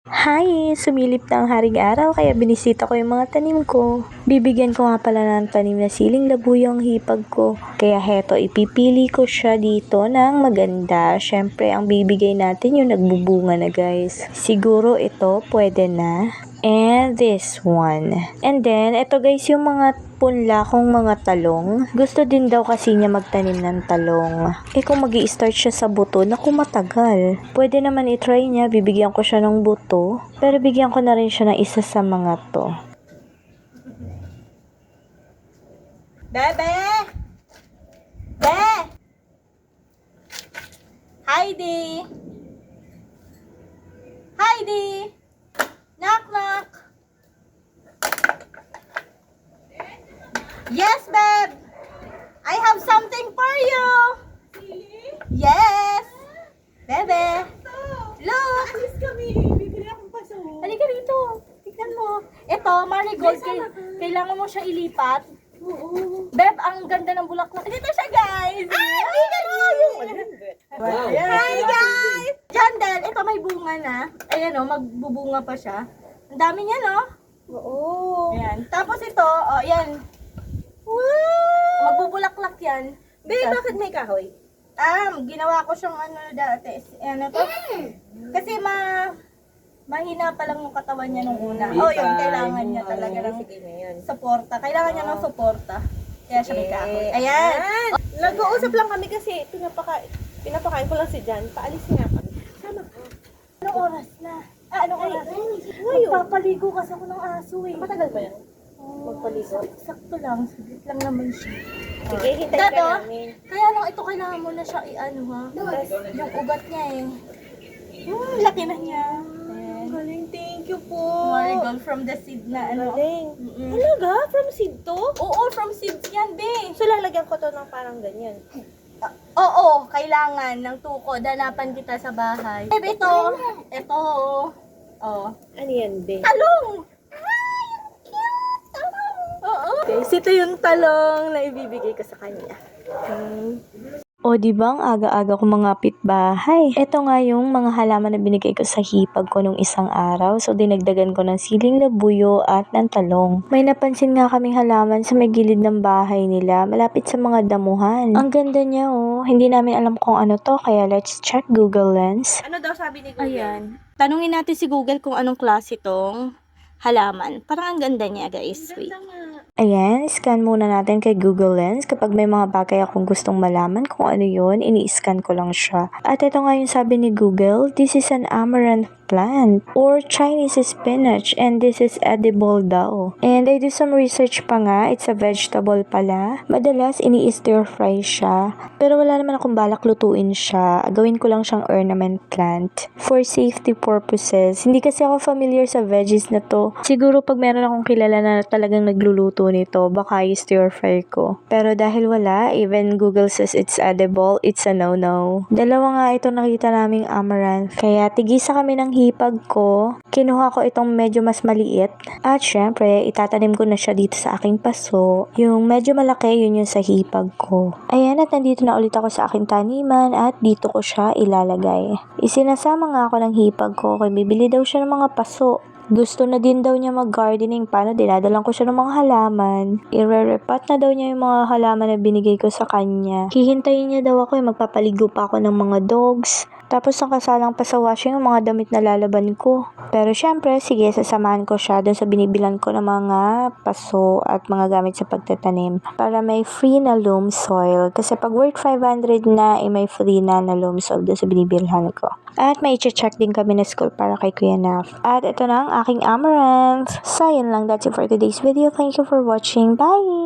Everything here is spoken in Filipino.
Hi! Sumilip na ang haring araw kaya binisita ko yung mga tanim ko. Bibigyan ko nga pala ng tanim na siling labuyo ang hipag ko. Kaya heto, ipipili ko siya dito ng maganda. Syempre, ang bibigay natin yung nagbubunga na guys. Siguro ito pwede na. And this one. And then, ito guys yung mga punla kong mga talong. Gusto din daw kasi niya magtanim ng talong. Kung magi-start siya sa buto, naku matagal. Pwede naman i-try niya, bibigyan ko siya ng buto. Pero bigyan ko na rin siya ng isa sa mga to. Bebe! Be! Heidi! Heidi! Knock knock! Yes, babe! I have something for you! Yes! Bebe! Look! Alis kami. Bibili akong paso. Halika rito. Tignan mo. Ito, marigold. Kailangan mo siya ilipat. Oo. Beb, ang ganda ng bulaklak. Dito siya, guys! Halika rito! Wow. Hi, guys! Jandel, ito may bunga na. Ayan o, magbubunga pa siya. Ang dami niya, no? Oo. Ayan. Tapos ito, ayan. Wow. Magbubulaklak yan. Babe, bakit may kahoy? Ginawa ko siyang dati. Ano to? Kasi mahina pa lang yung katawan niya nung una. Yun, kailangan niya talaga ng Sige na yun. suporta. Kailangan niya ng suporta. Kaya siya may kahoy. Ayan. Nag-uusap lang kami kasi pinapakain ko lang si Jan. Paalis nga kami. Sama ka. Anong oras na? Anong oras? Ngayon. Magpapaligo kasi ako ng aso eh. Matagal ba yan? Magpaligo. Sakto lang. Saglit lang naman siya. Sige, hintay ka Dado, namin. kaya lang ito kailangan mo na siya i-ano ha. Yung ugat niya eh. Laki na niya. Ayan. Galing, thank you po. Marigold from the seed na ano. Galing. Mm-mm. Talaga? From seed to? Oo, from seeds yan, be. So, lalagyan ko to ng parang ganyan. Oo, kailangan ng tukod. Hanapan kita sa bahay. Eh, ito. Ito. Oh. Ano yan, be? Talong! Ay, ang cute! Talong! Oo. Guys, ito yung talong na ibibigay ko sa kanya. O di ba ang aga-aga ko mga pitbahay? Ito nga yung mga halaman na binigay ko sa hipag ko nung isang araw. So dinagdagan ko ng siling labuyo at ng talong. May napansin nga kaming halaman sa may gilid ng bahay nila, malapit sa mga damuhan. Ang ganda niya oh. Hindi namin alam kung ano to, kaya let's check Google Lens. Ano daw sabi ni Google? Ayan. Tanungin natin si Google kung anong klase tong halaman. Parang ang ganda niya, guys. Wait. Ayan, scan muna natin kay Google Lens. Kapag may mga bagay akong gustong malaman kung ano yun, ini-scan ko lang siya. At ito nga yung sabi ni Google, this is an amaranth plant or Chinese spinach and this is edible daw. And I do some research pa nga, it's a vegetable pala. Madalas ini-stir fry siya, pero wala naman akong balak lutuin siya. Gawin ko lang siyang ornament plant for safety purposes. Hindi kasi ako familiar sa veggies na to. Siguro pag meron akong kilala na talagang nagluluto nito, baka i-stir fry ko. Pero dahil wala, even Google says it's edible, it's a no-no. Dalawa nga ito nakita naming amaranth, kaya tigisa kami ng hipag ko. Kinuha ko itong medyo mas maliit. At syempre, itatanim ko na siya dito sa aking paso. Yung medyo malaki, yun yung sa hipag ko. Ayan, at nandito na ulit ako sa aking taniman at dito ko siya ilalagay. Isinasama nga ako ng hipag ko kaya bibili daw siya ng mga paso. Gusto na din daw niya mag-gardening. Paano? Dinadalan ko siya ng mga halaman. Ire-repat na daw niya yung mga halaman na binigay ko sa kanya. Hihintayin niya daw ako magpapaligo pa ako ng mga dogs. Tapos ang kasalang pa sa washing yung mga damit na lalaban ko. Pero syempre, sige, sasamahan ko siya doon sa binibilan ko ng mga paso at mga gamit sa pagtatanim. Para may free na loam soil. Kasi pag worth 500 na, may free na loam soil doon sa binibilhan ko. At may check din kami na school para kay Kuya Naf. At ito na ang aking amaranth. So, yun lang. That's it for today's video. Thank you for watching. Bye!